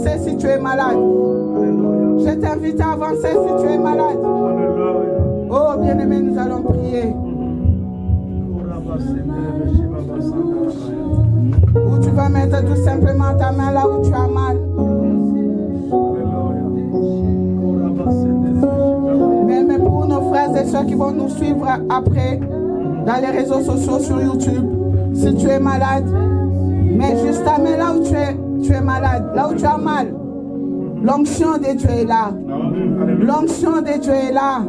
avancer si tu es malade. Je t'invite à avancer si tu es malade. Oh, bien-aimé, nous allons prier. Ou tu vas mettre tout simplement ta main là où tu as mal. Mais pour nos frères et sœurs qui vont nous suivre après dans les réseaux sociaux sur YouTube, si tu es malade, mets juste ta main là où tu es malade, là où tu as mal. L'onction de Dieu est là. L'onction de Dieu est là.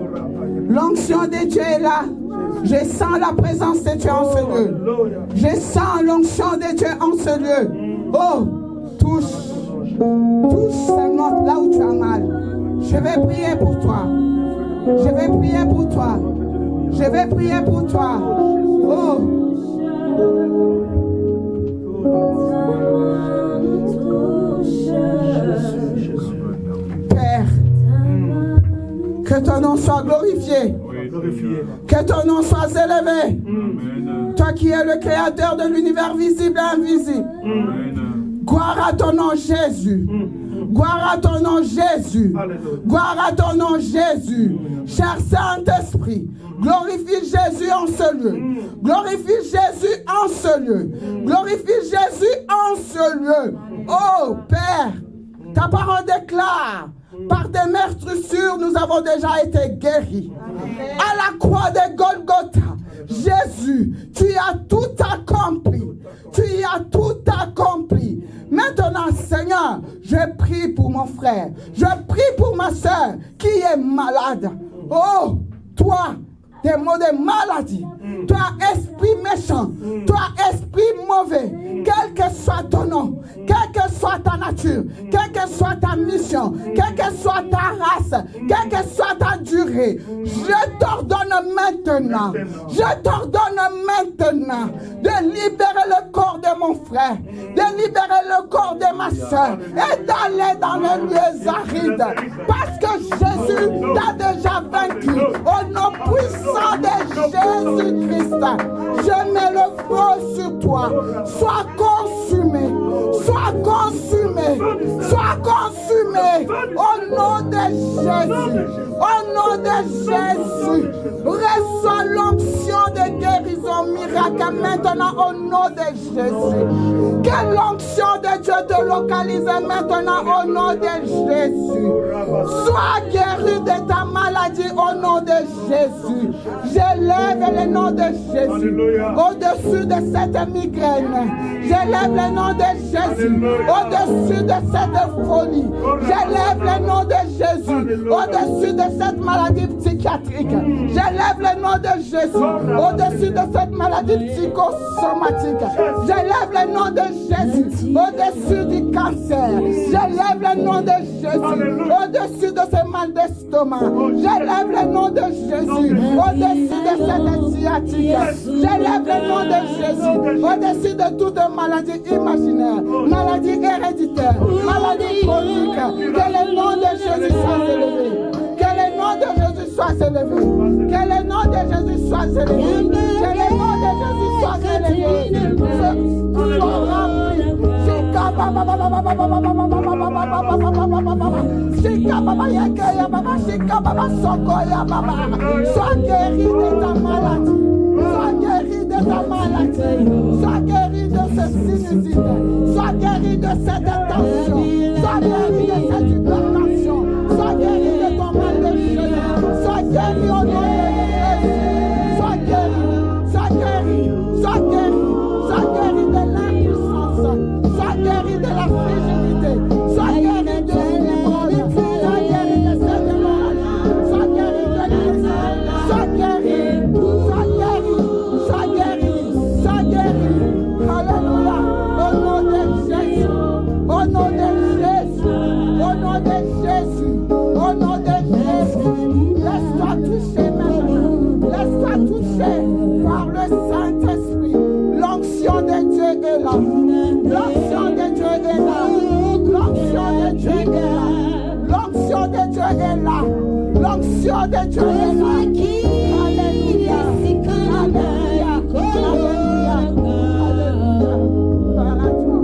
L'onction de Dieu est là. Je sens la présence de Dieu en ce lieu. Je sens l'onction de Dieu en ce lieu. Oh, touche seulement là où tu as mal. Je vais prier pour toi. Je vais prier pour toi. Je vais prier pour toi. Oh. Père, que ton nom soit glorifié. Que ton nom soit élevé. Toi qui es le créateur de l'univers visible et invisible. Gloire à ton nom Jésus. Gloire à ton nom Jésus. Gloire à ton nom Jésus. Cher Saint-Esprit, glorifie Jésus en ce lieu. Glorifie Jésus en ce lieu. Glorifie Jésus en ce lieu. Oh Père, ta parole déclare, par des meurtrissures, nous avons déjà été guéris. À la croix de Golgotha, Jésus, tu as tout accompli. Tu as tout accompli. Maintenant, Seigneur, je prie pour mon frère. Je prie pour ma soeur qui est malade. Oh, toi, des maux de maladie. Toi, esprit méchant. Toi, esprit mauvais. Quel que soit ton nom, quelle que soit ta nature, quelle que soit ta mission, quelle que soit ta race, quelle que soit ta durée, je t'ordonne maintenant, de libérer le corps de mon frère, de libérer le corps de ma soeur et d'aller dans les lieux arides. Parce que Jésus t'a déjà vaincu. Au nom puissant de Jésus-Christ, je mets le feu sur toi. Sois consumé, sois consumé, sois consumé au nom de Jésus, au nom de Jésus. Reçois l'onction de guérison miracle maintenant au nom de Jésus. Que l'onction de Dieu te localise maintenant au nom de Jésus. Sois guéri de ta maladie au nom de Jésus. J'élève le nom de Jésus au-dessus de cette migraine. J'élève le nom de Jésus au-dessus de cette folie. J'élève le nom de Jésus au-dessus de cette maladie psychiatrique. J'élève le nom de Jésus au-dessus de cette maladie psychosomatique. J'élève le nom de Jésus au-dessus du cancer. J'élève le nom de Jésus au-dessus de ce mal d'estomac. J'élève le nom de Jésus au-dessus de cette sciatique. J'élève le nom de Jésus au-dessus de toute maladie imaginaire, maladie héréditaire, maladie chronique. Que le nom de Jésus soit élevé. Que le nom de Jésus soit élevé. Que le nom de Jésus soit élevé. Que le nom de Jésus soit élevé. Sois rempli. Sois guéri de ta maladie. Sois guéri de ta maladie. Sois guéri de ce sinusite. Sois guéri de cette tension. Sois guéri de cette hypertension. Sois guéri de ton mal de cheveux. Sois guéri au nom de Jésus. Sois guéri. Sois guéri. Sois guéri. Sois guéri de l'impuissance. Sois guéri de la fragilité. Sois guéri de l'hémorroïde. Sois guéri de cette maladie. Sois guéri de l'anxiété. Sois guéri. Sois guéri. Sois guéri. Sois guéri. Alléluia. Au nom de Jésus. Au nom de Jésus. Au nom de Jésus. Au nom de Jésus. Laisse-toi toucher maintenant. Laisse-toi toucher par le Saint-Esprit. L'onction de Dieu est là. L'onction de Dieu est là. L'onction de Dieu est là. L'onction de Dieu est là. L'onction de Dieu est là. Alléluia. Alléluia. Alléluia. Alléluia. Par à toi.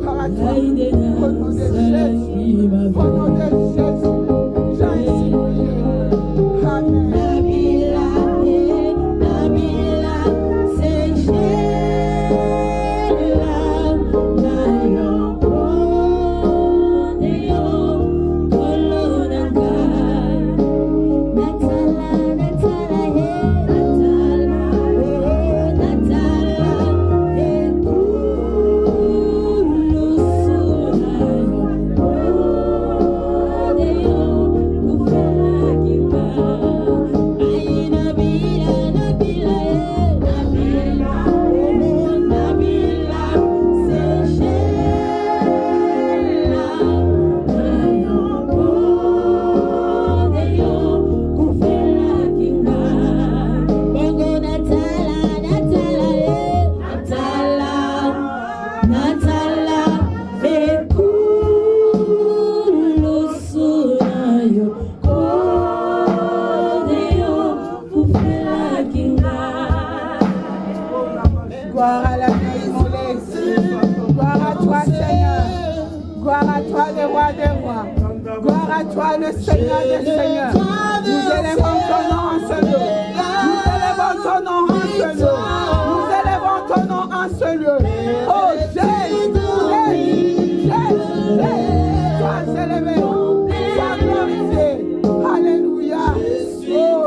Par à toi. Au nom de Jésus. Gloire à toi, le roi des rois. Gloire à toi, le Seigneur des seigneurs. Nous élevons ton nom en ce lieu. Nous élevons ton nom en ce lieu. Nous élevons ton nom en ce lieu. Oh Jésus, Jésus, Jésus, Jésus. Sois élevé, sois glorifié. Alléluia. Oh.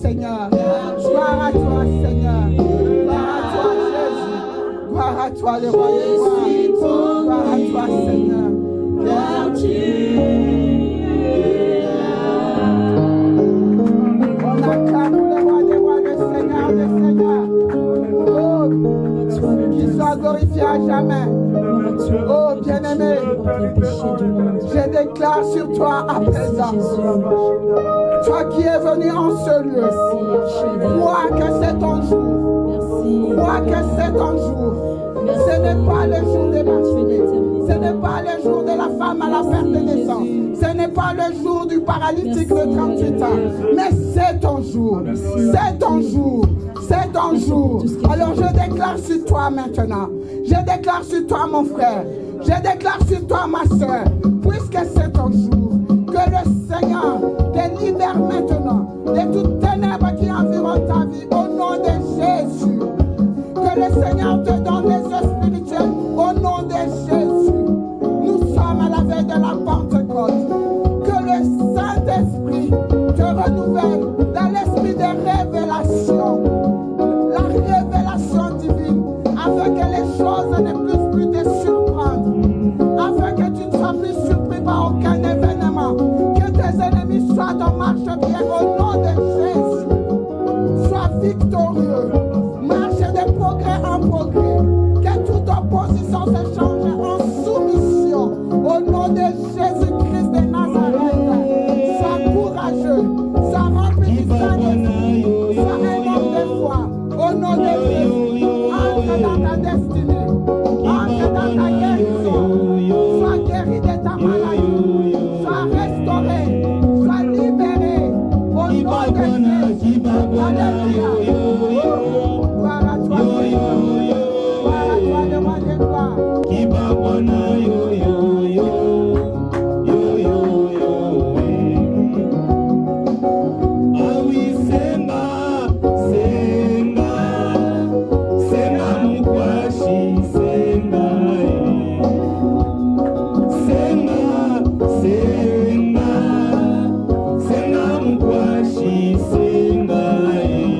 Seigneur, gloire à toi, Seigneur, gloire à toi, Jésus, gloire à toi, le roi des rois, gloire à toi, Seigneur, car tu es là. On acclame le roi des rois, le Seigneur des seigneurs, oh, qu'il soit glorifié à jamais. Oh, bien-aimé, je déclare sur toi à présent, toi qui es venu en ce lieu, crois que c'est ton jour, crois que c'est ton jour. Ce n'est pas le jour des marchés, ce n'est pas le jour de la femme à la perte de naissance, ce n'est pas le jour du paralytique de 38 ans, mais c'est ton jour, c'est ton jour, c'est ton jour. Alors je déclare sur toi maintenant, je déclare sur toi mon frère, je déclare sur toi ma soeur, puisque c'est ton jour, que le Seigneur te libère maintenant de toutes ténèbres qui environnent ta vie au nom de Jésus. Que le Seigneur te donne des yeux spirituels au nom de Jésus. Nous sommes à la veille de la Pentecôte. Que le Saint-Esprit te renouvelle dans l'esprit de révélation. La révélation divine, afin que les choses ne puissent plus te surprendre. Afin que tu ne sois plus surpris par aucun événement. Que tes ennemis soient en marche bien au nom de Jésus. Sois victorieux. Marche de progrès en progrès. Que toute opposition se change en soumission. Au nom de Jésus-Christ de Nazareth. Sois courageux. Sois rempli du Saint-Esprit. Sois un homme de foi. Au nom de Jésus. Entre dans ta destinée. Entre dans ta guérison. Sois guéri de ta maladie. Sois restauré. Sois libéré. Au nom de Jésus. Alléluia. Gloire à toi, Seigneur. Gloire à toi, le roi des gloires. Senga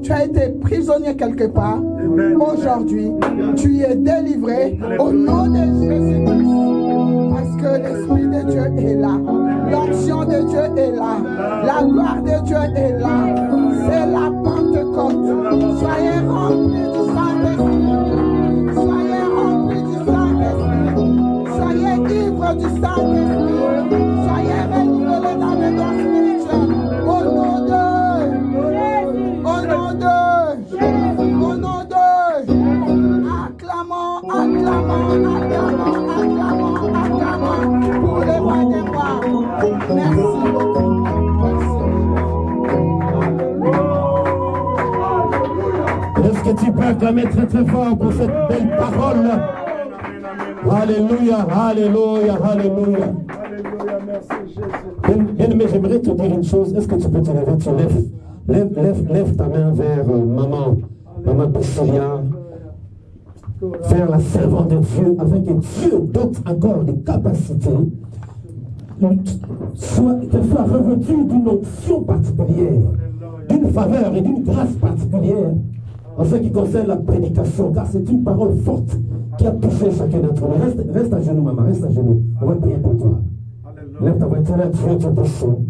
tu as été prisonnier quelque part. Aujourd'hui, tu es délivré au nom de Jésus-Christ. Parce que l'Esprit de Dieu est là. L'onction de Dieu est là. La gloire de Dieu est là. C'est la Pentecôte. Soyez remplis du Saint-Esprit. Soyez remplis du Saint-Esprit. Soyez ivres du Saint-Esprit. Soyez renouvelés dans le don spirituel. Au nom de... Au nom de... Au nom de... Acclamons, acclamons, acclamons, acclamons, acclamons pour les rois des rois. Merci beaucoup. Est-ce que tu peux acclamer très très fort pour cette belle parole? Alléluia, alléluia, alléluia. Bien-aimé, j'aimerais te dire une chose. Est-ce que tu peux te lever? Tu lève ta main vers maman Priscilla, vers la servante de Dieu, afin que Dieu dote encore des capacités, qu'elle soit revêtue d'une onction particulière, d'une faveur et d'une grâce particulière en ce qui concerne la prédication, car c'est une parole forte qui a touché chacun d'entre nous. Reste à genoux, maman, reste à genoux. On va prier pour toi. Lève ta voix, Dieu, Dieu puissant.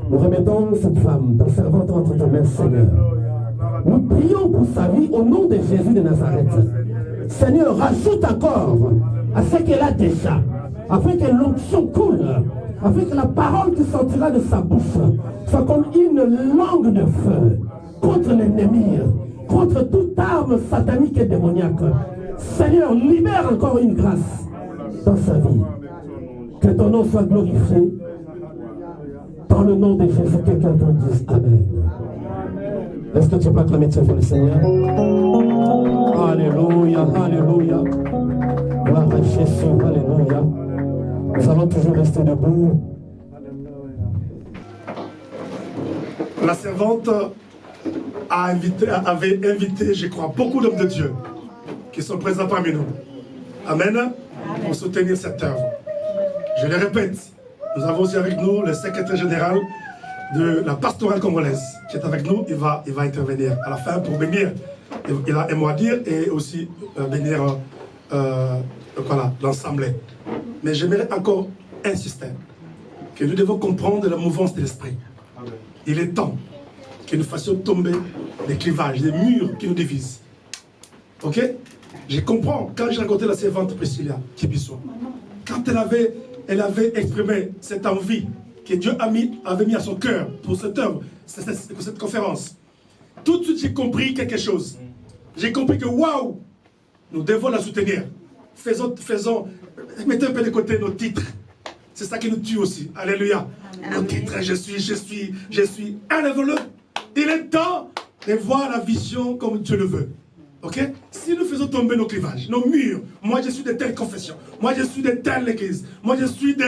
Nous remettons cette femme, ta servante, entre tes mains, Seigneur. Nous prions pour sa vie au nom de Jésus de Nazareth. Seigneur, rajoute encore à ce qu'elle a déjà, afin que l'onction coule, afin que la parole qui sortira de sa bouche soit comme une langue de feu contre l'ennemi, contre toute arme satanique et démoniaque. Seigneur, libère encore une grâce dans sa vie. Que ton nom soit glorifié. Dans le nom de Jésus, quelqu'un dise Amen. Est-ce que tu peux acclamer Dieu pour le Seigneur? Alléluia, alléluia. Gloire à Jésus, alléluia. Nous allons toujours rester debout. La servante avait invité, je crois, beaucoup d'hommes de Dieu qui sont présents parmi nous. Amen. Pour soutenir cette œuvre. Je le répète, nous avons aussi avec nous le secrétaire général de la pastorale congolaise qui est avec nous. Il va intervenir à la fin pour bénir. Il a un mot à dire et aussi bénir voilà, l'ensemble. Mais j'aimerais encore insister que nous devons comprendre la mouvance de l'esprit. Il est temps que nous fassions tomber des clivages, des murs qui nous divisent. Ok? Je comprends quand j'ai rencontré la servante Priscilla Kibiso, quand elle avait exprimé cette envie que Dieu avait mis à son cœur pour cette œuvre, cette conférence. Tout de suite, j'ai compris quelque chose. J'ai compris que, waouh, nous devons la soutenir. Mettez un peu de côté nos titres. C'est ça qui nous tue aussi. Alléluia. Nos titres, je suis. Enlève-le. Il est temps de voir la vision comme Dieu le veut. Ok? Si nous faisons tomber nos clivages, nos murs, moi je suis de telle confession, moi je suis de telle église, moi je suis de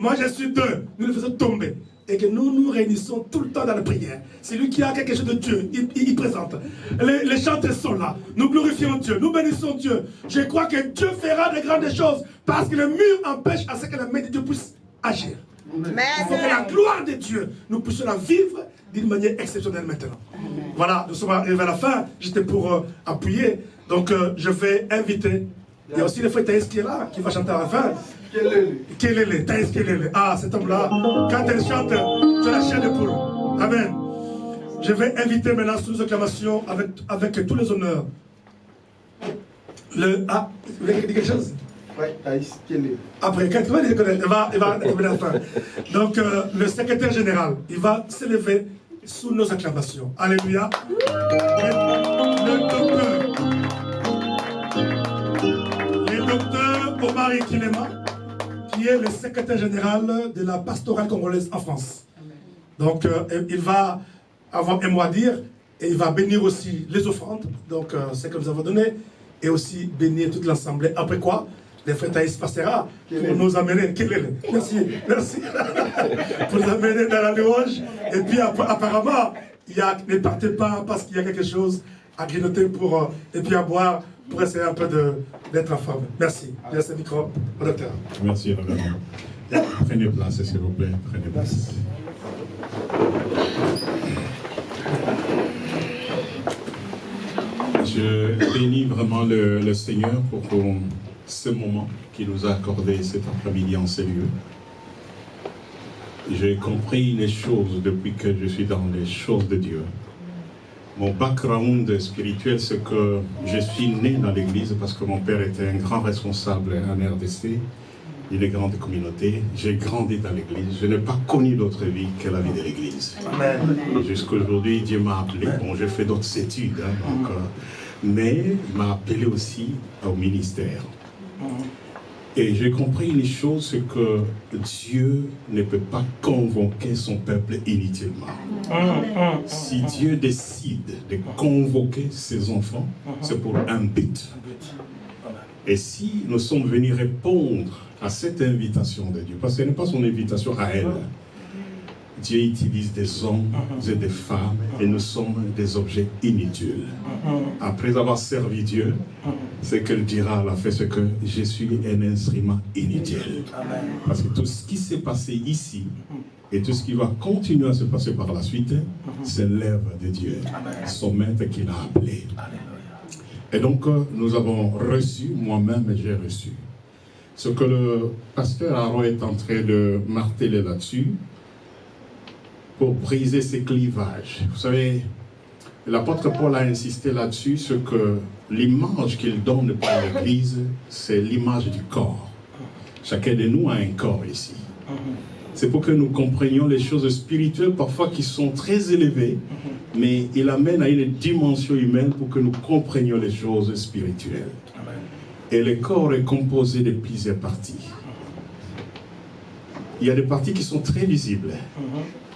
moi je suis de, nous le faisons tomber. Et que nous nous réunissons tout le temps dans la prière. C'est lui qui a quelque chose de Dieu, il présente. Les chanteurs sont là, nous glorifions Dieu, nous bénissons Dieu. Je crois que Dieu fera de grandes choses parce que le mur empêche à ce que la main de Dieu puisse agir. Il faut que la gloire de Dieu, nous puissions la vivre d'une manière exceptionnelle maintenant. Voilà, nous sommes arrivés à la fin, j'étais pour appuyer, donc je vais inviter, il y a aussi le frère Thaïs qui est là, qui va chanter à la fin. Kelele, Thaïs Kelele, ah cet homme-là, quand elle chante, tu la chair de poule. Amen. Je vais inviter maintenant sous nos acclamations avec tous les honneurs. Vous voulez dire quelque chose? Oui, Thaïs Kelele. Après, quand tu vas dire il va à la fin. Donc le secrétaire général, il va s'élever sous nos acclamations. Alléluia. Le docteur Omar Ekilema, qui est le secrétaire général de la pastorale congolaise en France. Donc il va avoir un mot à dire et il va bénir aussi les offrandes, donc ce que nous avons donné, et aussi bénir toute l'assemblée. Après quoi, les frères Thaïs passera pour nous amener, merci, pour nous amener dans la louange. Et puis apparemment, ne partez pas parce qu'il y a quelque chose à grignoter et puis à boire pour essayer un peu d'être en forme. Merci. Je laisse le micro au docteur. Merci, révérend. Prenez place, s'il vous plaît. Prenez place. Je bénis vraiment le Seigneur pour ce moment qu'il nous a accordé cet après-midi en ces lieux. J'ai compris les choses depuis que je suis dans les choses de Dieu. Mon background spirituel, c'est que je suis né dans l'église parce que mon père était un grand responsable en RDC, une grande communauté. J'ai grandi dans l'église. Je n'ai pas connu d'autre vie que la vie de l'église. Jusqu'à aujourd'hui, Dieu m'a appelé. Bon, j'ai fait d'autres études, mais il m'a appelé aussi au ministère. Et j'ai compris une chose, c'est que Dieu ne peut pas convoquer son peuple inutilement. Si Dieu décide de convoquer ses enfants, c'est pour un but. Et si nous sommes venus répondre à cette invitation de Dieu, parce que ce n'est pas son invitation à elle, Dieu utilise des hommes et des femmes et nous sommes des objets inutiles. Après avoir servi Dieu, ce qu'elle dira à la fin, c'est que je suis un instrument inutile. Parce que tout ce qui s'est passé ici et tout ce qui va continuer à se passer par la suite, c'est l'œuvre de Dieu, son maître qui l'a appelé. Et donc nous avons reçu, moi-même j'ai reçu, ce que le pasteur Aaron est en train de marteler là-dessus, pour briser ces clivages. Vous savez, l'apôtre Paul a insisté là-dessus, c'est que l'image qu'il donne pour l'Église, c'est l'image du corps. Chacun de nous a un corps ici. C'est pour que nous comprenions les choses spirituelles, parfois qui sont très élevées, mais il amène à une dimension humaine pour que nous comprenions les choses spirituelles. Et le corps est composé de plusieurs parties. Il y a des parties qui sont très visibles,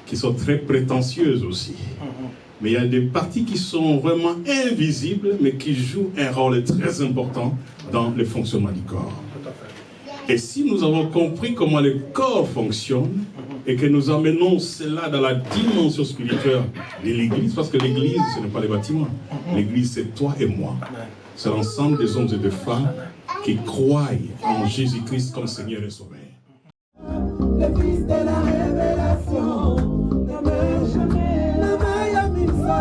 qui sont très prétentieuses aussi. Mais il y a des parties qui sont vraiment invisibles, mais qui jouent un rôle très important dans le fonctionnement du corps. Et si nous avons compris comment le corps fonctionne, et que nous emmenons cela dans la dimension spirituelle de l'Église, parce que l'Église, ce n'est pas les bâtiments. L'Église, c'est toi et moi. C'est l'ensemble des hommes et des femmes qui croient en Jésus-Christ comme Seigneur et Sauveur. Le fils de la révélation, ne me jamais, ne me yamisa,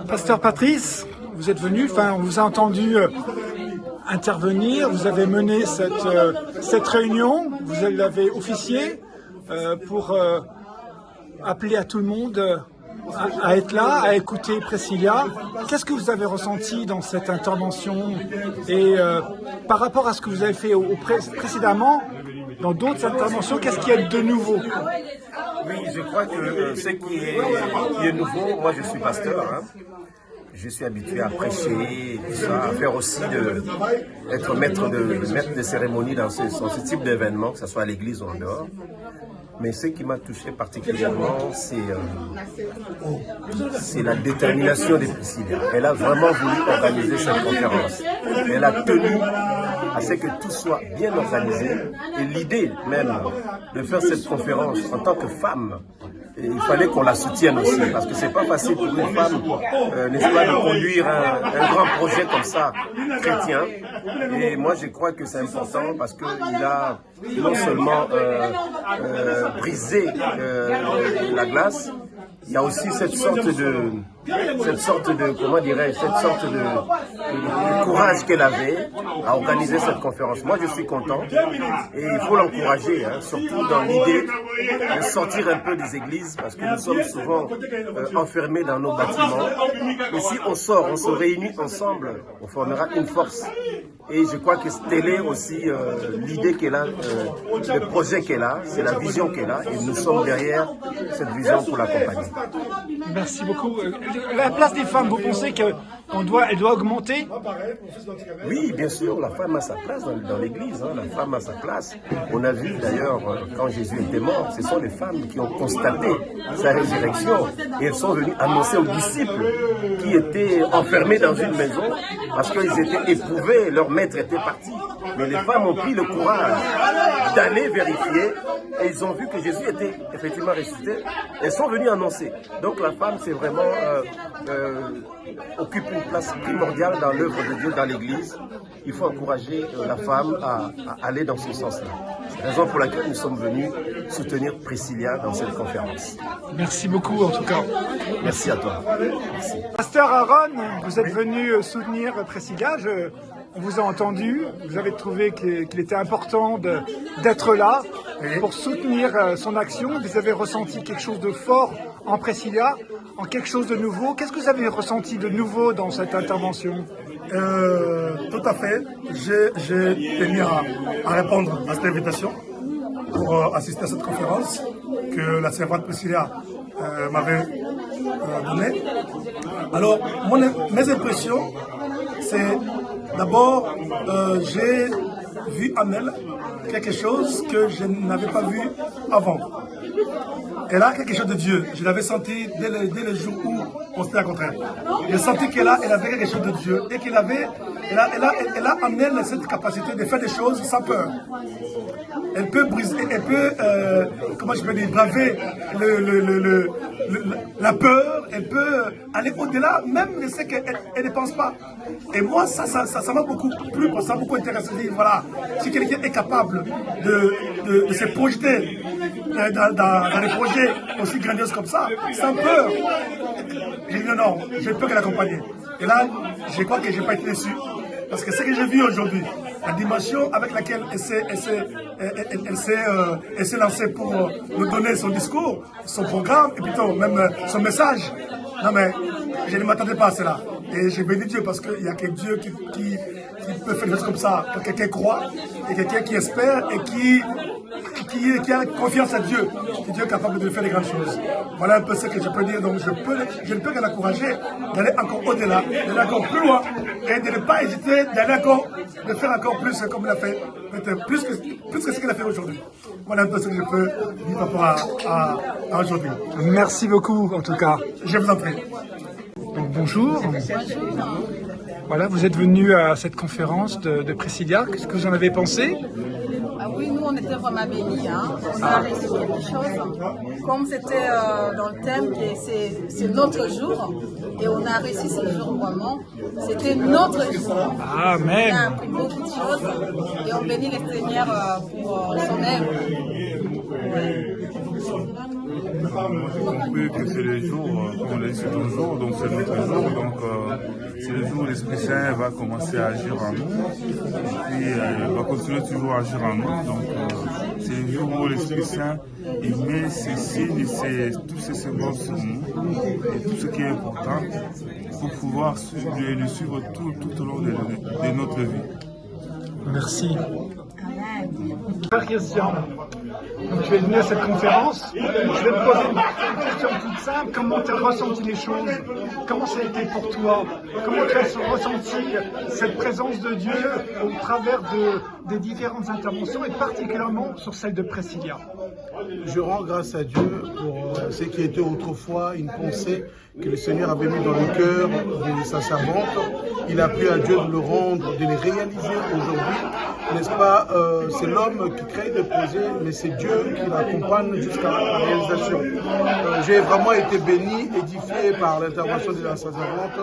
Pasteur Patrice, vous êtes venu, on vous a entendu intervenir, vous avez mené cette réunion, vous l'avez officié pour appeler à tout le monde à être là, à écouter Priscilla. Qu'est-ce que vous avez ressenti dans cette intervention et par rapport à ce que vous avez fait précédemment, dans d'autres interventions, qu'est-ce qu'il y a de nouveau? Oui, je crois que ce qui est nouveau, moi je suis pasteur, je suis habitué à prêcher, tout ça, à faire aussi être maître de cérémonie dans ce type d'événement, que ce soit à l'église ou en dehors. Mais ce qui m'a touché particulièrement, c'est la détermination de Priscilla. Elle a vraiment voulu organiser cette conférence. Elle a tenu à ce que tout soit bien organisé. Et l'idée même de faire cette conférence en tant que femme, il fallait qu'on la soutienne aussi, parce que c'est pas facile pour une femme, n'est-ce pas, de conduire un grand projet comme ça, chrétien. Et moi, je crois que c'est important parce qu'il a non seulement brisé la glace, il y a aussi cette sorte de comment dirais-je, cette sorte de courage qu'elle avait à organiser cette conférence. Moi, je suis content et il faut l'encourager, hein, surtout dans l'idée de sortir un peu des églises, parce que nous sommes souvent enfermés dans nos bâtiments. Mais si on sort, on se réunit ensemble, on formera une force. Et je crois que telle est aussi l'idée qu'elle a, le projet qu'elle a, c'est la vision qu'elle a, et nous sommes derrière cette vision pour l'accompagner. Merci beaucoup. La place des femmes, vous pensez qu'elle doit augmenter? Oui, bien sûr, la femme a sa place dans l'église, hein, la femme a sa place. On a vu d'ailleurs, quand Jésus était mort, ce sont les femmes qui ont constaté sa résurrection, et elles sont venues annoncer aux disciples qui étaient enfermés dans une maison, parce qu'ils étaient éprouvés, leur maître était parti. Mais les femmes ont pris le courage d'aller vérifier, et ils ont vu que Jésus était effectivement ressuscité. Elles sont venues annoncer. Donc la femme, c'est vraiment occupe une place primordiale dans l'œuvre de Dieu, dans l'Église. Il faut encourager la femme à aller dans ce sens-là. C'est la raison pour laquelle nous sommes venus soutenir Priscilla dans cette conférence. Merci beaucoup en tout cas. Merci à toi. Merci. Pasteur Aaron, vous êtes venu soutenir Priscilla. On vous a entendu, vous avez trouvé qu'il était important d'être là pour soutenir son action. Vous avez ressenti quelque chose de fort en Priscilla, en quelque chose de nouveau. Qu'est-ce que vous avez ressenti de nouveau dans cette intervention? Tout à fait. J'ai tenu à répondre à cette invitation pour assister à cette conférence que la servante Priscilla m'avait donnée. Alors, mes impressions, c'est d'abord, j'ai vu en elle quelque chose que je n'avais pas vu avant. Elle a quelque chose de Dieu. Je l'avais senti dès le jour où on s'était rencontrés. J'ai senti qu'elle avait quelque chose de Dieu et elle a en elle cette capacité de faire des choses sans peur. Elle peut briser, elle peut, comment je peux dire, braver la peur, elle peut aller au-delà, même de ce qu'elle ne pense pas. Et moi, ça m'a beaucoup plu, ça m'a beaucoup intéressé. Voilà, si quelqu'un est capable de se projeter dans des projets aussi grandioses comme ça, sans peur, j'ai dit non, j'ai peur de l'accompagner. Et là, je crois que je n'ai pas été déçu. Parce que ce que j'ai vu aujourd'hui, la dimension avec laquelle elle s'est lancée pour nous donner son discours, son programme, et plutôt même son message, non mais je ne m'attendais pas à cela. Et j'ai béni Dieu parce qu'il n'y a que Dieu qui peut faire des choses comme ça, que quelqu'un croit, et quelqu'un qui espère, et qui a confiance à Dieu, que Dieu est capable de faire des grandes choses. Voilà un peu ce que je peux dire. Donc je ne peux que l'encourager d'aller encore au-delà, d'aller encore plus loin, et de ne pas hésiter de faire encore plus comme il a fait, peut-être plus que ce qu'il a fait aujourd'hui. Voilà un peu ce que je peux dire par rapport à aujourd'hui. Merci beaucoup en tout cas. Je vous en prie. Donc, bonjour. Voilà, vous êtes venu à cette conférence de Priscilla. Qu'est-ce que vous en avez pensé? Ah oui, nous on était vraiment bénis, hein. On a reçu quelque chose. Comme c'était dans le thème que c'est notre jour, et on a réussi ce jour vraiment. C'était notre jour. Amen. On a appris beaucoup de choses et on bénit le Seigneur pour son œuvre. J'ai compris que c'est le jour, comme on l'a dit, c'est ton jour, donc c'est notre jour, donc c'est le jour où l'Esprit Saint va commencer à agir en nous, et puis il va continuer toujours à agir en nous, donc c'est le jour où l'Esprit Saint il met ses signes, tous ses symboles sur nous, et tout ce qui est important pour pouvoir le suivre tout au long de notre vie. Merci. Frère Christian, donc tu es venu à cette conférence. Je vais te poser une question toute simple. Comment tu as ressenti les choses? Comment ça a été pour toi? Comment tu as ressenti cette présence de Dieu au travers des différentes interventions et particulièrement sur celle de Priscilla? Je rends grâce à Dieu pour ce qui était autrefois une pensée que le Seigneur avait mis dans le cœur de sa servante. Il a plu à Dieu de le rendre, de le réaliser aujourd'hui. n'est-ce pas, c'est l'homme qui crée des projets, mais c'est Dieu qui l'accompagne jusqu'à la réalisation. J'ai vraiment été béni, édifié par l'intervention de la servante,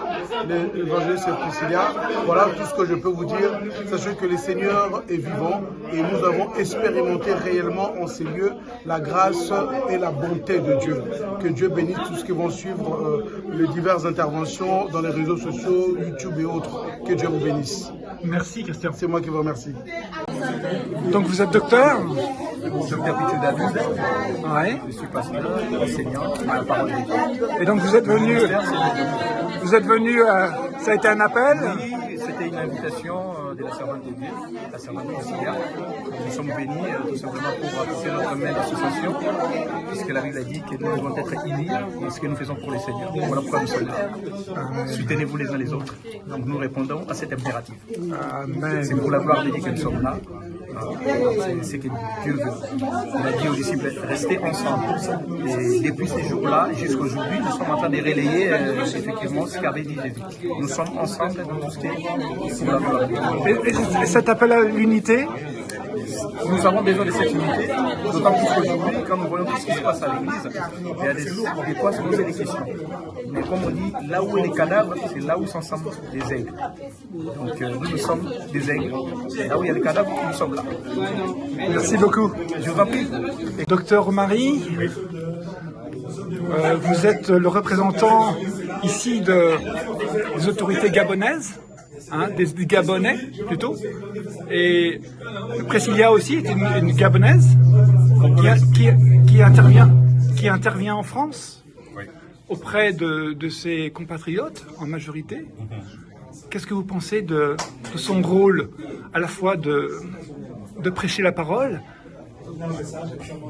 l'évangéliste Priscilla. Voilà tout ce que je peux vous dire. Sachez que le Seigneur est vivant et nous avons expérimenté réellement en ces lieux la grâce et la bonté de Dieu. Que Dieu bénisse tous ceux qui vont suivre les diverses interventions dans les réseaux sociaux, YouTube et autres. Que Dieu vous bénisse. Merci Christian. C'est moi qui vous remercie. Donc vous êtes docteur? Docteur Pichou David. Ouais. Je suis pasteur, enseignant à la parole de Dieu. Et donc vous êtes venu, ça a été un appel? Oui, c'était une invitation de la servante de Dieu, la servante Priscilla. Nous sommes venus tout simplement pour apporter notre main d'association, puisque la Bible a dit que nous devons être unis et ce que nous faisons pour le Seigneur. Voilà pourquoi nous sommes là. Soutenez-vous les uns les autres. Donc nous répondons à cet impératif. C'est pour la gloire de Dieu que nous sommes là. C'est ce que Dieu veut. Il a dit aux disciples, restez ensemble. Et depuis ces jours-là, jusqu'à aujourd'hui, nous sommes en train de relayer effectivement ce qu'avait dit Jésus. Nous sommes ensemble dans tout ce qui est pour la gloire de Dieu. Et cet appel à l'unité? Nous avons besoin de cette unité, d'autant plus qu'aujourd'hui, quand nous voyons tout ce qui se passe à l'église, il y a des quoi se poser des questions. Mais comme on dit, là où les cadavres, c'est là où s'ensemble des aigles. Donc nous sommes des aigles. Là où il y a les cadavres, nous sommes là. Merci beaucoup. Je vous en prie. Docteur Marie, vous êtes le représentant ici des autorités gabonaises. Des Gabonais plutôt, et Priscilla aussi est une Gabonaise qui intervient en France auprès de ses compatriotes en majorité. Qu'est-ce que vous pensez de son rôle à la fois de prêcher la parole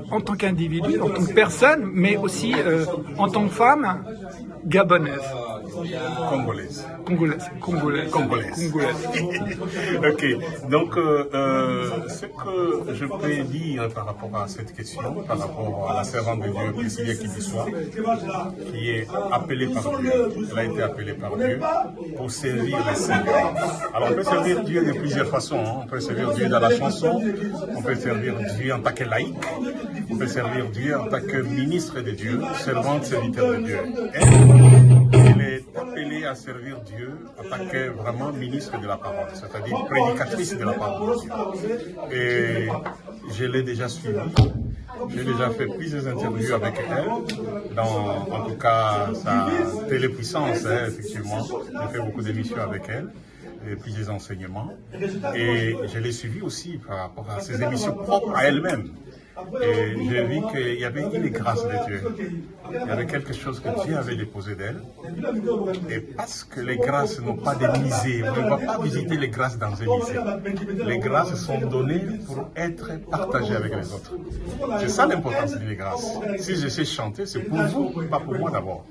en tant qu'individu, en tant que personne, mais aussi en tant que femme gabonaise? Congolaise. Ok, donc ce que je peux dire par rapport à cette question, par rapport à la servante de Dieu, Priscilla Kibisoa, qui est appelée par Dieu, elle a été appelée par Dieu pour servir le Seigneur. Alors on peut servir Dieu de plusieurs façons, hein. On peut servir Dieu dans la chanson, on peut servir Dieu en tant que laïque, on peut servir Dieu en tant que ministre de Dieu, servante, serviteur de Dieu. Elle est appelée à servir Dieu en tant que vraiment ministre de la parole, c'est-à-dire prédicatrice de la parole de Dieu. Et je l'ai déjà suivie. J'ai déjà fait plusieurs interviews avec elle, dans en tout cas sa télépuissance, hein, effectivement. J'ai fait beaucoup d'émissions avec elle, et plusieurs enseignements. Et je l'ai suivie aussi par rapport à ses émissions propres à elle-même. Et j'ai vu qu'il y avait une grâce de Dieu. Il y avait quelque chose que Dieu avait déposé d'elle. Et parce que les grâces n'ont pas de misée, on ne va pas visiter les grâces dans un musée. Les grâces sont données pour être partagées avec les autres. C'est ça l'importance d'une grâce. Si je sais chanter, c'est pour vous, pas pour moi d'abord.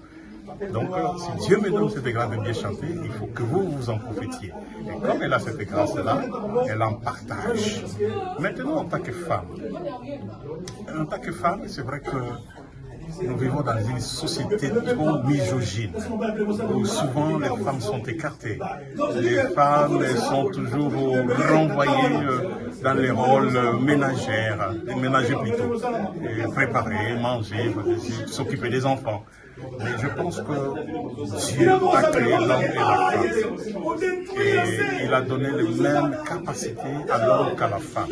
Donc, si Dieu me donne cette grâce de bien chanter, il faut que vous vous en profitiez. Et comme elle a cette grâce-là, elle en partage. Maintenant, en tant que femme, c'est vrai que nous vivons dans une société trop misogyne, où souvent les femmes sont écartées. Les femmes sont toujours renvoyées dans les rôles ménagers plutôt, et préparer, manger, s'occuper des enfants. Mais je pense que Dieu a créé l'homme et la femme. Et il a donné les mêmes capacités à l'homme qu'à la femme.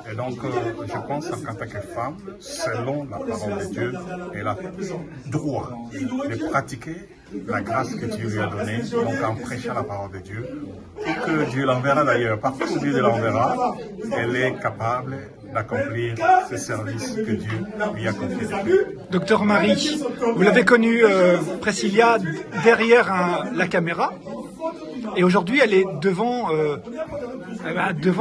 Et donc, je pense qu'en tant que femme, selon la parole de Dieu, elle a droit de pratiquer la grâce que Dieu lui a donnée, donc en prêchant la parole de Dieu, et que Dieu l'enverra d'ailleurs. Partout où Dieu l'enverra, elle est capable d'accomplir ce service que Dieu lui a confié. Docteur Marie, vous l'avez connue, Priscilla, derrière la caméra, et aujourd'hui elle est devant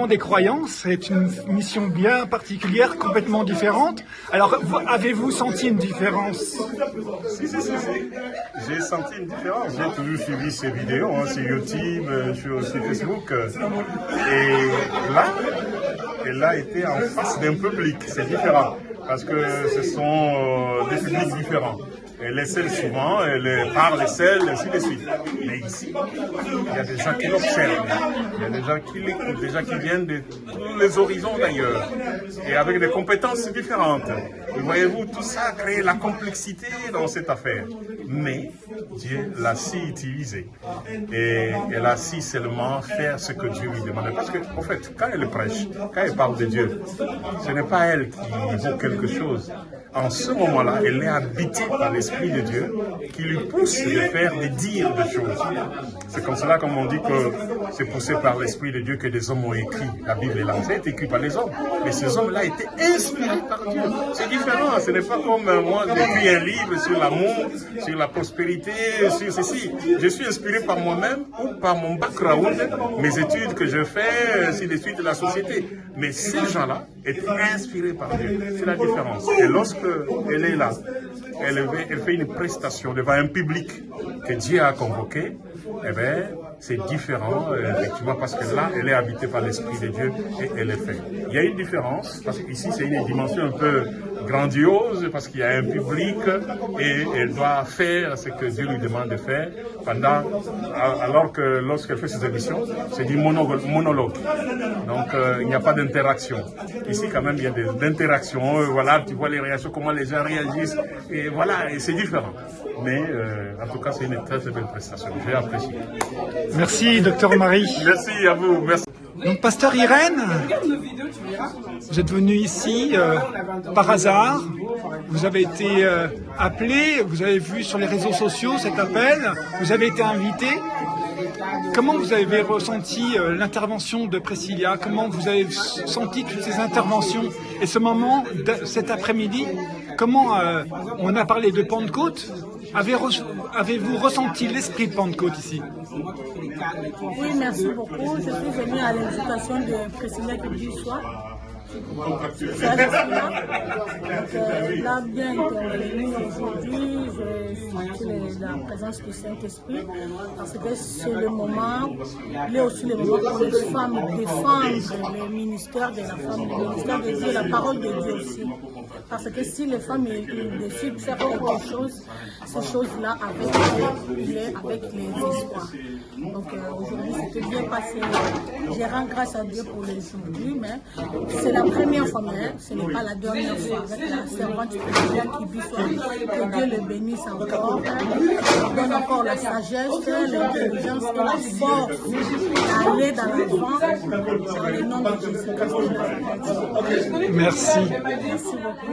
des croyances. C'est une mission bien particulière, complètement différente. Alors, avez-vous senti une différence? Si. J'ai senti une différence. J'ai toujours suivi ces vidéos sur YouTube, sur Facebook. Et là, elle a été en face d'un public. C'est différent. Parce que ce sont des publics différents. Elle est seule souvent, elle parle seule, ainsi de suite. Mais ici, il y a des gens qui l'observent, il y a des gens qui l'écoutent, des gens qui viennent de tous les horizons d'ailleurs, et avec des compétences différentes. Et voyez-vous, tout ça crée la complexité dans cette affaire. Mais Dieu l'a si utilisé. Et elle a si seulement faire ce que Dieu lui demandait. Parce que, en fait, quand elle prêche, quand elle parle de Dieu, ce n'est pas elle qui vaut quelque chose. En ce moment-là, elle est habitée par l'Esprit de Dieu qui lui pousse de faire, de dire des choses. C'est comme cela, comme on dit que c'est poussé par l'Esprit de Dieu que des hommes ont écrit. La Bible est là. Ça a été écrit par les hommes. Mais ces hommes-là étaient inspirés par Dieu. C'est différent. Ce n'est pas comme moi, j'écris un livre sur l'amour, sur la prospérité, sur ceci. Je suis inspiré par moi-même ou par mon background, mes études que je fais, ainsi de suite de la société. Mais ces gens-là étaient inspirés par Dieu. C'est la différence. Et lorsque elle est là, elle fait une prestation devant un public que Dieu a convoqué, eh bien, c'est différent, effectivement, parce que là, elle est habitée par l'Esprit de Dieu et elle est faite. Il y a une différence, parce qu'ici, c'est une dimension un peu grandiose, parce qu'il y a un public et elle doit faire ce que Dieu lui demande de faire, alors que lorsqu'elle fait ses émissions, c'est du monologue. Donc, il n'y a pas d'interaction. Ici, quand même, il y a des interactions, voilà, tu vois les réactions, comment les gens réagissent, et voilà, et c'est différent. Mais, en tout cas, c'est une très, très belle prestation. J'ai apprécié. Merci, docteur Marie. Merci à vous. Merci. Donc, pasteur Irène, vous êtes venu ici par hasard. Vous avez été appelé, vous avez vu sur les réseaux sociaux cet appel, vous avez été invité. Comment vous avez ressenti l'intervention de Priscilla? Comment vous avez senti toutes ces interventions et ce moment, cet après-midi? Comment on a parlé de Pentecôte? Avez-vous ressenti l'esprit de Pentecôte ici? Oui, merci beaucoup. Je suis venue à l'invitation de Priscilla qui dit soit. Elle a bien intervenu aujourd'hui. J'ai senti la présence du Saint-Esprit parce que c'est le moment, il est aussi le moment pour les femmes défendre le ministère de la femme, le ministère de Dieu, la parole de Dieu aussi. Parce que si les femmes décident de faire quelque chose, ces choses-là avec les espoirs. Donc aujourd'hui, c'était bien passé. Je rends grâce à Dieu pour aujourd'hui, mais c'est la première fois, mais ce n'est pas la dernière fois. Avec la servante spirituelle qui dit que Dieu le bénisse encore, donne encore la sagesse, l'intelligence et la force d'aller dans l'avant dans le nom de Jésus-Christ. Merci. Merci beaucoup.